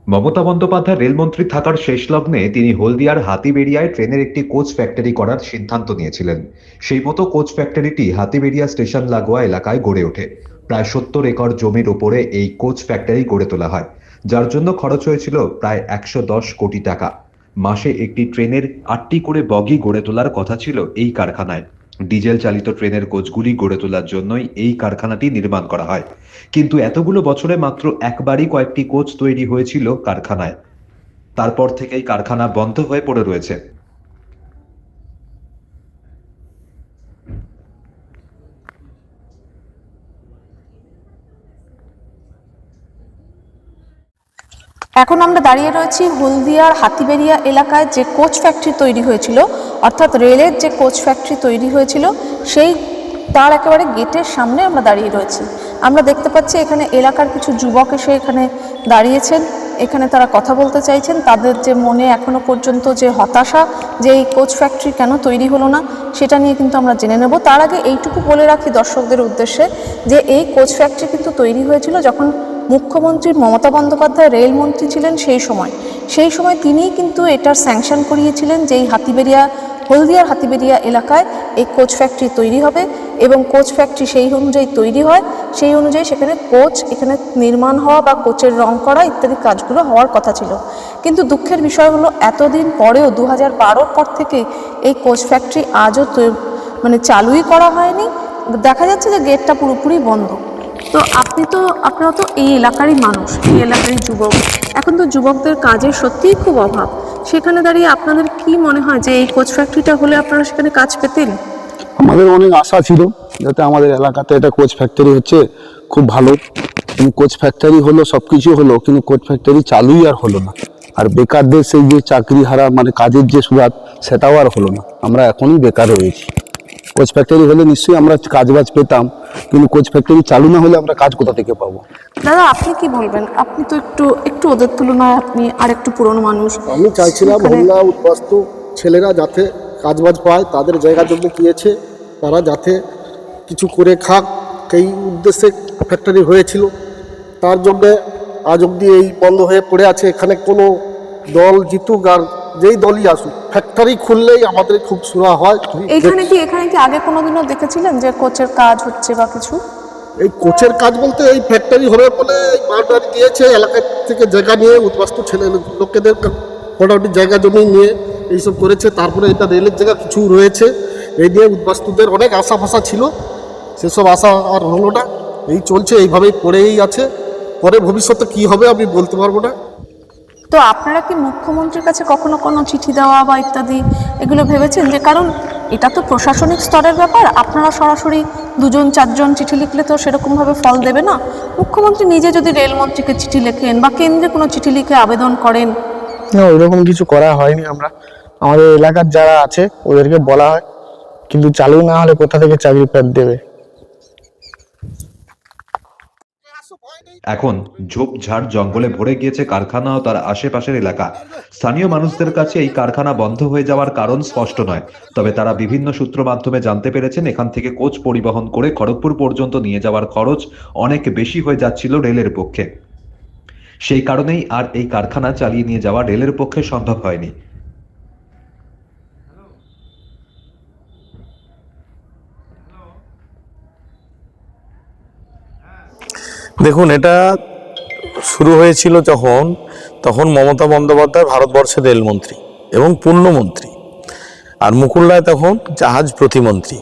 মমতা বন্দ্যোপাধ্যায় রেলমন্ত্রী থাকার শেষ লগ্নে তিনি হলদিয়ার হাতিবেড়িয়ায় ট্রেনের একটি কোচ ফ্যাক্টরি করার সিদ্ধান্ত নিয়েছিলেন। সেই মতো কোচ ফ্যাক্টরিটি হাতিবেড়িয়া স্টেশন লাগোয়া এলাকায় গড়ে ওঠে। প্রায় 70 একর জমির ওপরে এই কোচ ফ্যাক্টরি গড়ে তোলা হয়, যার জন্য খরচ হয়েছিল প্রায় 110 কোটি টাকা। মাসে একটি ট্রেনের 8টি করে বগি গড়ে তোলার কথা ছিল এই কারখানায়। ডিজেল চালিত ট্রেনের কোচগুলি গড়ে তোলার জন্যই এই কারখানাটি নির্মাণ করা হয়। কিন্তু এতগুলো বছরে মাত্র একবারই কয়েকটি কোচ তৈরি হয়েছিল কারখানায়। তারপর থেকেই কারখানা বন্ধ হয়ে পড়ে রয়েছে। এখন আমরা দাঁড়িয়ে রয়েছি হলদিয়ার হাতিবেড়িয়া এলাকায় যে কোচ ফ্যাক্টরি তৈরি হয়েছিল, অর্থাৎ রেলের যে কোচ ফ্যাক্টরি তৈরি হয়েছিল সেই তার একেবারে গেটের সামনে আমরা দাঁড়িয়ে রয়েছি। আমরা দেখতে পাচ্ছি এখানে এলাকার কিছু যুবক এসে এখানে দাঁড়িয়েছেন। এখানে তারা কথা বলতে চাইছেন, তাদের যে মনে এখনো পর্যন্ত যে হতাশা যে এই কোচ ফ্যাক্টরি কেন তৈরি হলো না সেটা নিয়ে কিন্তু আমরা জেনে নেব। তার আগে এইটুকু বলে রাখি দর্শকদের উদ্দেশ্যে যে এই কোচ ফ্যাক্টরি কিন্তু তৈরি হয়েছিল যখন মুখ্যমন্ত্রী মমতা বন্দ্যোপাধ্যায় রেলমন্ত্রী ছিলেন। সেই সময় তিনিই কিন্তু এটার স্যাংশন করিয়েছিলেন যে এই হলদিয়ার হাতিবেড়িয়া এলাকায় এই কোচ ফ্যাক্টরি তৈরি হবে এবং কোচ ফ্যাক্টরি সেই অনুযায়ী তৈরি হয়। সেই অনুযায়ী সেখানে কোচ এখানে নির্মাণ হওয়া বা কোচের রং করা ইত্যাদি কাজগুলো হওয়ার কথা ছিল। কিন্তু দুঃখের বিষয় হলো এতদিন পরেও 2012 পর থেকে এই কোচ ফ্যাক্টরি আজও চালুই করা হয়নি। দেখা যাচ্ছে যে গেটটা পুরোপুরি বন্ধ। তো আপনারা তো এই এলাকারই মানুষ, এই এলাকারই যুবক। এখন তো যুবকদের কাজের সত্যিই খুব অভাব। সেখানে দাঁড়িয়ে আপনাদের কি মনে হয় যে এই কোচ ফ্যাক্টরিটা হলে আপনারা সেখানে কাজ পেতেন? আমাদের অনেক আশা ছিল যাতে আমাদের এলাকাতে একটা কোচ ফ্যাক্টরি হচ্ছে, খুব ভালো। কিন্তু কোচ ফ্যাক্টরি হলো, সবকিছু হলো, কিন্তু কোচ ফ্যাক্টরি চালুই আর হলো না। আর বেকারদের সেই যে চাকরি হারা কাজের যে সুবাদ, সেটাও আর হলো না। আমরা এখনই বেকার রয়েছি। কোচ ফ্যাক্টরি হলে নিশ্চয়ই আমরা কাজ বাজ পেতাম, কিন্তু কোচ ফ্যাক্টরি চালু না হলে আমরা কাজ কোথা থেকে পাবো? দাদা, আপনি কি বলবেন? আপনি তো একটু ওদের তুলনায় আপনি আর একটু পুরনো মানুষ। আমি চাইছিলাম মহিলা উদ্বাস্তু ছেলেরা যাতে কাজবাজ পায়, তাদের জায়গা জমি কিয়েছে, তারা যাতে কিছু করে খাক, সেই উদ্দেশ্যে ফ্যাক্টরি হয়েছিল। তার জন্যে আজ অবধি এই বন্ধ হয়ে পড়ে আছে। এখানে কোনো দল জিতুক আর যেই দলই আসুক, ফ্যাক্টরি খুললেই আমাদের খুব সুরা হয়। এখানে কি আগে কোনোদিনও দেখেছিলেন যে কোচের কাজ হচ্ছে বা কিছু? এই কোচের কাজ বলতে এই ফ্যাক্টরি হবে বলে এই বাউন্ডারি দিয়েছে, এলাকা থেকে জায়গা নিয়ে উদ্বাস্তু ছেলে লোকেদের মোটামুটি জায়গা জমি নিয়ে এইসব করেছে। তারপরে এটা রেলের জায়গা কিছু রয়েছে, এই নিয়ে উদ্বাস্তুদের অনেক আশা ফাশা ছিল, সেসব আশা আর হলো না। এই চলছে, এইভাবেই পড়েই আছে। পরে ভবিষ্যতে কি হবে আমি বলতে পারবো না। তো আপনারা কি মুখ্যমন্ত্রীর কাছে কখনো কোনো চিঠি দেওয়া বা ইত্যাদি এগুলো ভেবেছেন? যে কারণ এটা তো প্রশাসনিক স্তরের ব্যাপার, আপনারা সরাসরি 2-4জন চিঠি লিখলে তো সেরকমভাবে ফল দেবে না। মুখ্যমন্ত্রী নিজে যদি রেলমন্ত্রীকে চিঠি লেখেন বা কেন্দ্রে কোনো চিঠি লিখে আবেদন করেন। না, ওইরকম কিছু করা হয়নি। আমাদের এলাকার যারা আছে ওদেরকে বলা হয়, কিন্তু চালু না হলে কোথা থেকে চাকরি দেবে? এখন ঝোপঝাড় জঙ্গলে ভরে গিয়েছে কারখানা ও তার আশেপাশের এলাকা। স্থানীয় মানুষদের কাছে এই কারখানা বন্ধ হয়ে যাওয়ার কারণ স্পষ্ট নয়, তবে তারা বিভিন্ন সূত্র মাধ্যমে জানতে পেরেছেন এখান থেকে কোচ পরিবহন করে খড়গপুর পর্যন্ত নিয়ে যাওয়ার খরচ অনেক বেশি হয়ে যাচ্ছিল রেলের পক্ষে। সেই কারণেই আর এই কারখানা চালিয়ে নিয়ে যাওয়া রেলের পক্ষে সম্ভব হয়নি। দেখুন, এটা শুরু হয়েছিল তখন মমতা বন্দ্যোপাধ্যায় ভারতবর্ষের রেলমন্ত্রী এবং পূর্ণমন্ত্রী, আর মুকুল রায় তখন জাহাজ প্রতিমন্ত্রী।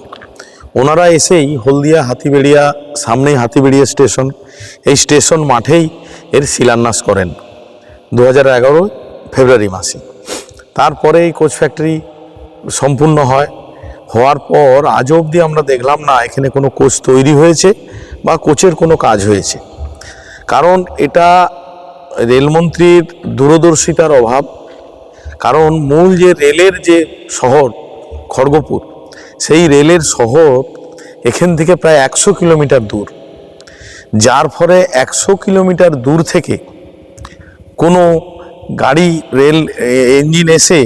ওনারা এসেই হলদিয়া হাতিবেড়িয়া, সামনেই হাতিবেড়িয়া স্টেশন, এই স্টেশন মাঠেই এর শিলান্যাস করেন 2011 ফেব্রুয়ারি মাসে। তারপরে এই কোচ ফ্যাক্টরি সম্পূর্ণ হওয়ার পর আজও অবধি আমরা দেখলাম না এখানে কোনো কোচ তৈরি হয়েছে বা কোচের কোনো কাজ হয়েছে। কারণ এটা রেলমন্ত্রীর দূরদর্শিতার অভাব। কারণ মূল যে রেলের যে শহর খড়গপুর, সেই রেলের শহর এখান থেকে প্রায় 100 কিলোমিটার দূর, যার ফলে 100 কিলোমিটার দূর থেকে কোনো গাড়ি রেল ইঞ্জিন এসে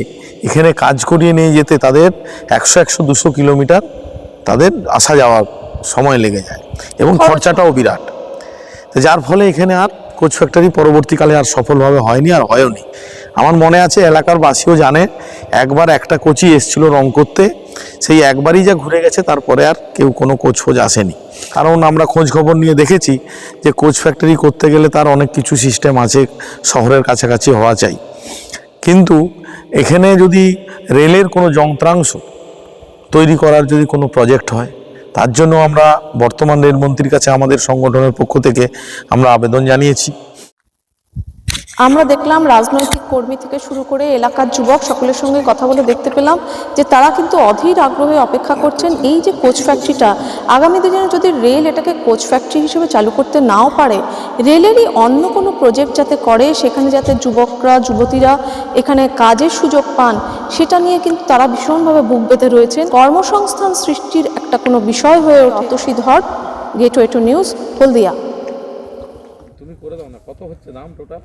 এখানে কাজ করিয়ে নিয়ে যেতে তাদের 100-200 কিলোমিটার তাদের আসা যাওয়ার সময় লেগে যায় এবং খরচাটাও বিরাট। যার ফলে এখানে আর কোচ ফ্যাক্টরি পরবর্তীকালে আর সফলভাবে হয়নি আর হয়ওনি। আমার মনে আছে এলাকার বাসীও জানে একবার একটা কোচই এসেছিল রং করতে, সেই একবারই যা ঘুরে গেছে, তারপরে আর কেউ কোনো কোচ ফোচ আসেনি। কারণ আমরা খোঁজ খবর নিয়ে দেখেছি যে কোচ ফ্যাক্টরি করতে গেলে তার অনেক কিছু সিস্টেম আছে, শহরের কাছাকাছি হওয়া চাই। কিন্তু এখানে যদি রেলের কোনো যন্ত্রাংশ তৈরি করার যদি কোনো প্রজেক্ট হয়, তার জন্য আমরা বর্তমান রেলমন্ত্রীর কাছে আমাদের সংগঠনের পক্ষ থেকে আমরা আবেদন জানিয়েছি। আমরা দেখলাম রাজনৈতিক কর্মী থেকে শুরু করে এলাকার যুবক সকলের সঙ্গে কথা বলে দেখতে পেলাম যে তারা কিন্তু অধীর আগ্রহে অপেক্ষা করছেন এই যে কোচ ফ্যাক্টরিটা আগামী দিনে যদি রেল এটাকে কোচ ফ্যাক্টরি হিসেবে চালু করতে নাও পারে, রেলেরই অন্য কোনো প্রজেক্ট যাতে করে, সেখানে যাতে যুবকরা যুবতীরা এখানে কাজের সুযোগ পান, সেটা নিয়ে কিন্তু তারা ভীষণভাবে বুক বেঁধে রয়েছেন। কর্মসংস্থান সৃষ্টির একটা কোনো বিষয় হয়ে ওঠে। ততসী ধর, গেটওয়ে টু নিউজ, হলদিয়া। তুমি করে দাও না, কত হচ্ছে দাম টোটাল?